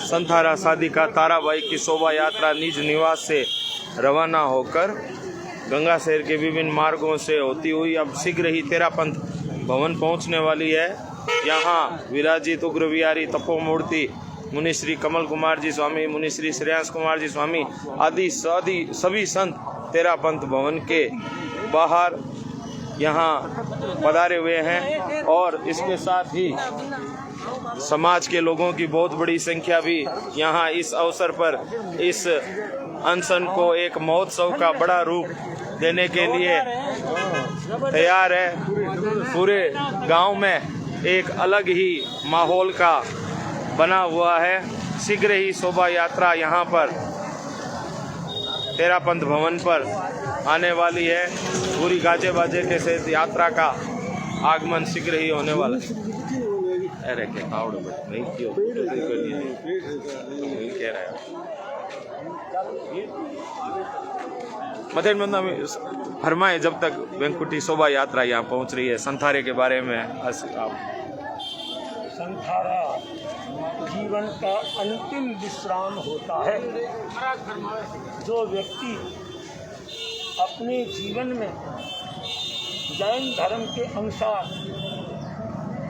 संथारा साधिका ताराबाई की शोभा यात्रा निज निवास से रवाना होकर गंगा शहर के विभिन्न मार्गों से होती हुई अब शीघ्र ही तेरापंथ भवन पहुंचने वाली है। यहाँ विराजित उग्र विहारी तपोमूर्ति मुनि श्री कमल कुमार जी स्वामी, मुनि श्री श्रेयांश कुमार जी स्वामी आदि सभी संत तेरापंथ भवन के बाहर यहाँ पधारे हुए हैं और इसके साथ ही समाज के लोगों की बहुत बड़ी संख्या भी यहाँ इस अवसर पर इस अनशन को एक महोत्सव का बड़ा रूप देने के लिए तैयार है। पूरे गांव में एक अलग ही माहौल का बना हुआ है। शीघ्र ही शोभा यात्रा यहाँ पर तेरापंथ भवन पर आने वाली है। पूरी गाजे बाजे के साथ यात्रा का आगमन शीघ्र ही होने वाला है। अरे क्या कावड़ नहीं क्यों कह रहा है मध्य में फरमाए जब तक वेंकुटी शोभा यात्रा यहाँ पहुँच रही है। संथारे के बारे में आप। संथारा जीवन का अंतिम विश्राम होता है। जो व्यक्ति अपने जीवन में जैन धर्म के अनुसार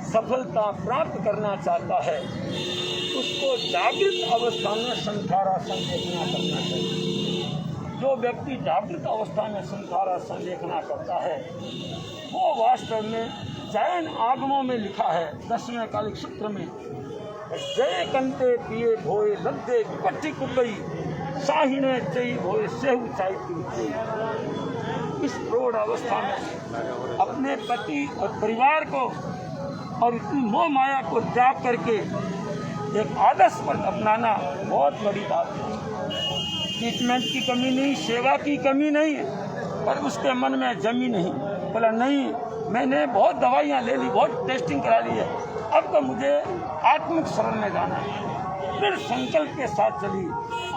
सफलता प्राप्त करना चाहता है उसको जागृत अवस्था में संथारा संलेखना करना चाहिए। जो व्यक्ति जागृत अवस्था में संथारा संलेखना करता है वो वास्तव में जैन आगमों में लिखा है 10वें कालिक सूत्र में, जय कंते पिए भोए लद्दे विपट्टी कुबई साहिने चई भोए सेहु चाई। इस प्रौढ़ अवस्था में अपने पति और परिवार को और इतनी मोह माया को त्याग करके एक आदर्श पर अपनाना बहुत बड़ी बात है। ट्रीटमेंट की कमी नहीं, सेवा की कमी नहीं है, पर उसके मन में जमी नहीं। बोला नहीं, मैंने बहुत दवाइयाँ ले ली, बहुत टेस्टिंग करा ली है, अब तो मुझे आत्मिक शरण में जाना है। फिर संकल्प के साथ चली।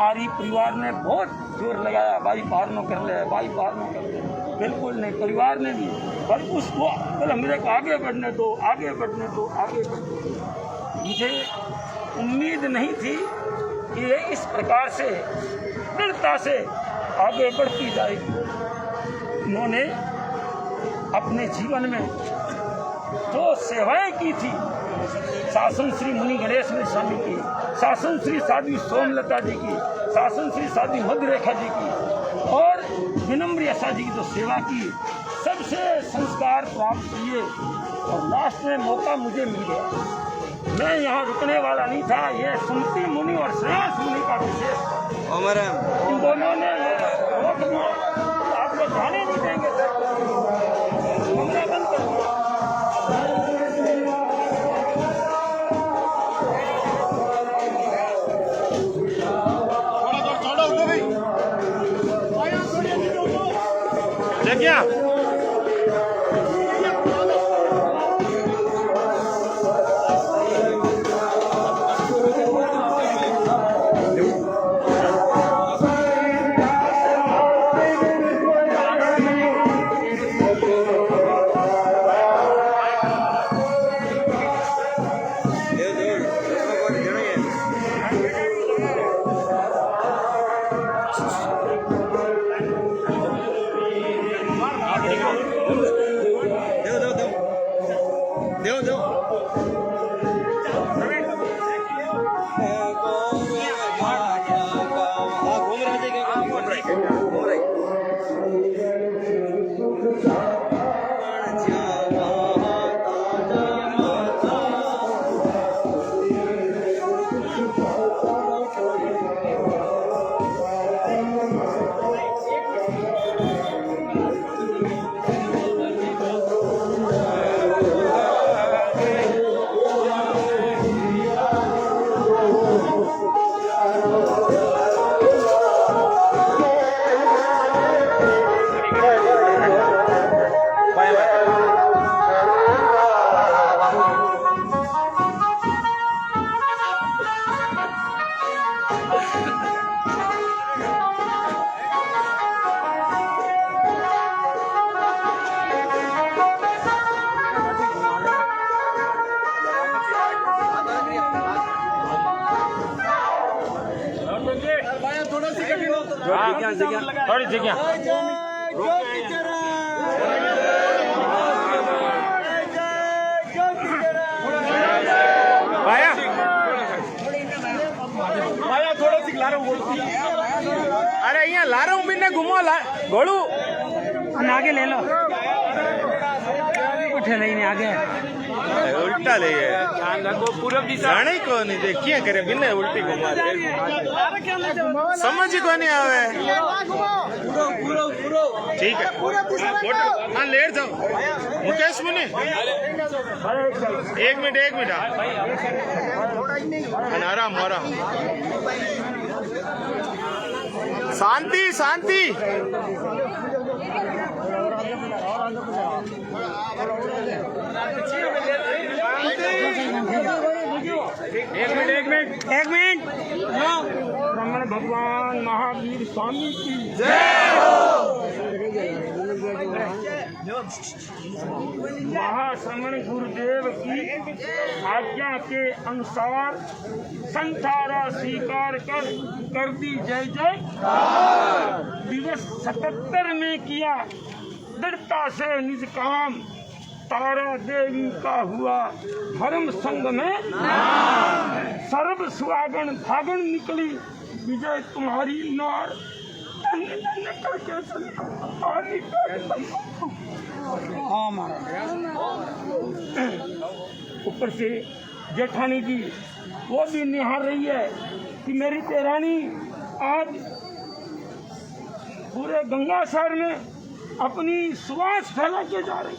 आर्य परिवार ने बहुत जोर लगाया, भाई बाहर न कर ले, भाई बाहर न कर ले। बिल्कुल नहीं, परिवार ने भी, पर उसको बोला मुझे आगे बढ़ने दो, आगे बढ़ने दो, आगे बढ़ने दो। मुझे उम्मीद नहीं थी कि ये इस प्रकार से दृढ़ता से आगे बढ़ती जाएगी। उन्होंने अपने जीवन में जो सेवाएं की थी, शासन श्री मुनि गणेश स्वामी की, शासन श्री साध्वी सोमलता जी की, शासन श्री साध्वी मधुरेखा जी की और विनम्र यशा जी की जो सेवा की, सबसे संस्कार प्राप्त किए और लास्ट में मौका मुझे मिल गया। मैं यहाँ रुकने वाला नहीं था। ये सुमति मुनि और श्रेयांश मुनि का विशेष, इन दोनों ने रोक दिया, आप लोग जाने नहीं देंगे सर, कमरा बंद कर दिया। क्या थोड़ी जगह भाया भाया थोड़ा सी ला रहा हूँ। अरे यहाँ ला रहा हूँ मैंने घुमो ला घोड़ू आगे ले लो उठे नहीं आगे उल्टा ले पूरा जाने को नहीं देखिए करे बिना उल्टी घुमा समझ को नहीं आवे। ठीक है हाँ लेट जाओ मुकेश मुनि एक मिनट आराम आराम शांति शांति। एक मिनट ब्राह्मण भगवान महावीर स्वामी की जय महाश्रमण गुरुदेव की आज्ञा के अनुसार संथारा स्वीकार कर दी जय जय। दिवस 77 में किया दृढ़ता से निज काम तारा देवी का हुआ धर्म संग में सर्व सुहागन भागन निकली विजय तुम्हारी नार करके ऊपर से जेठानी जी वो भी निहार रही है कि मेरी तेरानी आज पूरे गंगा शहर में अपनी सुवास फैला के जा रही।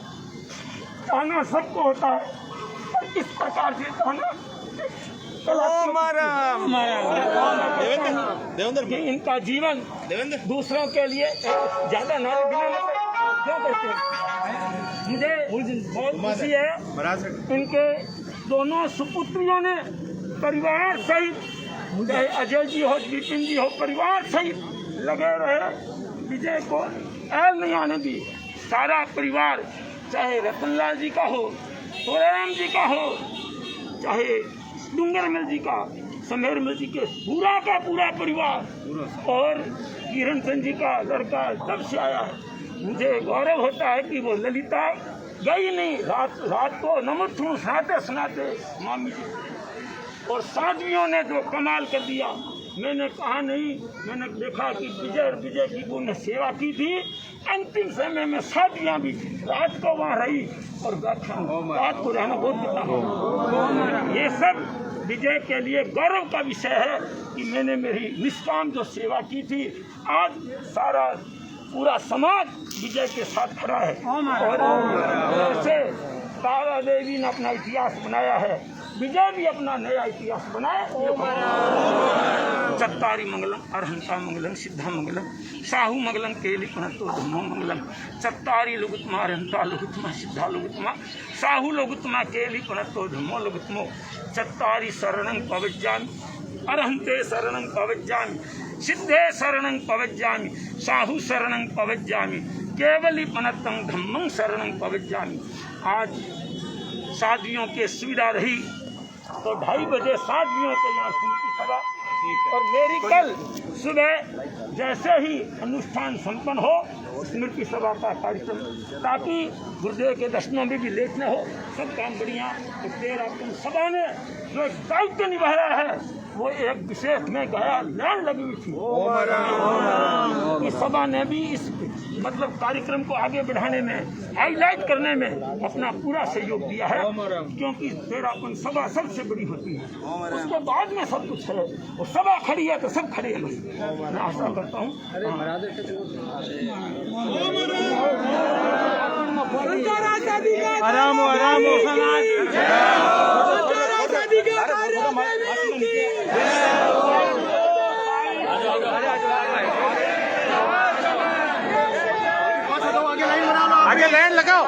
ताना सबको होता है पर इस प्रकार से ताना देवेंद्र इनका जीवन दूसरों के लिए ज्यादा नारे बिना क्यों करते हैं। मुझे बहुत खुशी है इनके दोनों सुपुत्रियों ने परिवार सहित चाहे अजय जी हो विपिन जी हो परिवार सहित लगे रहे विजय को ऐल नहीं आने दी। सारा परिवार चाहे रतनलाल जी का हो सोराराम जी का हो चाहे डूंगरमल जी का समेरमल जी के पूरा का पूरा परिवार और किरण चंद जी का लड़का तब से आया है। मुझे गौरव होता है कि वो ललिता गई नहीं रात को नमक सुनाते मामी जी और साध्वियों ने जो कमाल कर दिया। मैंने कहा नहीं मैंने देखा कि विजय की उन्होंने सेवा की थी। अंतिम समय में साथियाँ भी रात को वहाँ रही और रात को रहना बहुत पता। ये सब विजय के लिए गौरव का विषय है कि मैंने मेरी निष्काम जो सेवा की थी आज सारा पूरा समाज विजय के साथ खड़ा है। और ऐसे तारा देवी ने अपना इतिहास बनाया है विजय भी अपना नया इतिहास बनाए। चत्तारी मंगलम अरहंता मंगलम सिद्धा मंगलम साहू मंगलम केली पुनतो धम्मो मंगलम चत्तारी लुगुत्मा अरहंता लुगुत्मा सिद्धा लुगुत्मा साहू लुगुत्मा केली पुनतो धम्मो लुगुत्मो चत्तारी शरणं पवज्जामि अरहंते शरणं पवज्जामि सिद्धे शरणं पवज्जामि साहू शरणं पवज्जामि केवली पुनतं धम्मं शरणं पवज्जामि। आज साधुओं के सुविधा रही तो 2:30 बजे साधुओं के यहाँ स्मृति सभा और मेरी कल सुबह जैसे ही अनुष्ठान संपन्न हो स्मृति सभा का कार्यक्रम ताकि गुरुदेव के दर्शनों में भी लेट न हो सब काम बढ़िया। तेरा तुम सभा ने जो दायित्व निभाया है वो एक विशेष में गया लैंड लगी हुई थी। इस सभा ने भी इस मतलब कार्यक्रम को आगे बढ़ाने में हाईलाइट करने में अपना पूरा सहयोग दिया है क्योंकि तेरापन सभा सबसे बड़ी होती है उसके बाद में सब कुछ है और सभा खड़ी है तो सब खड़े हैं। मैं आशा करता हूँ आराम आराम आगे लाइन लगाओ।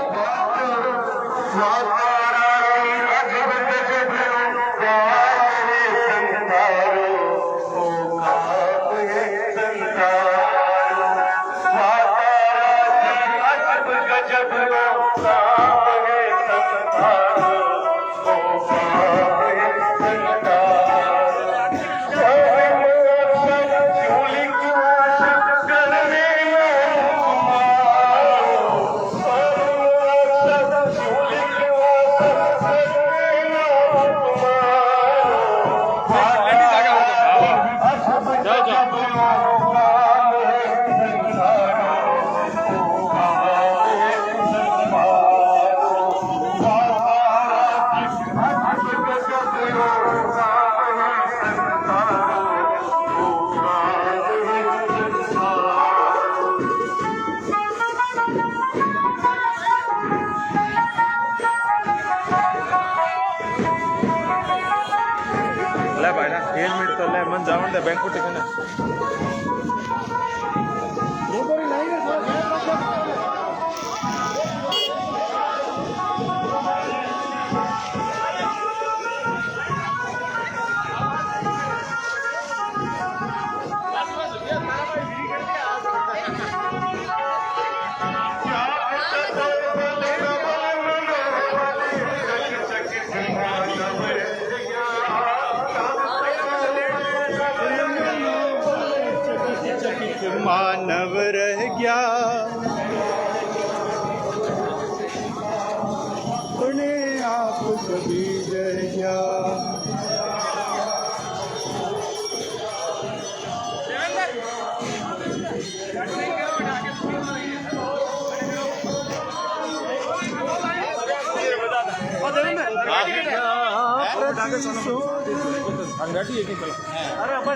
ले भाई ना 1 मिनट तो ले मन जावन दे बैंक उठे ना मानव रह गया अपने आप कभी रह गया। अरे अपन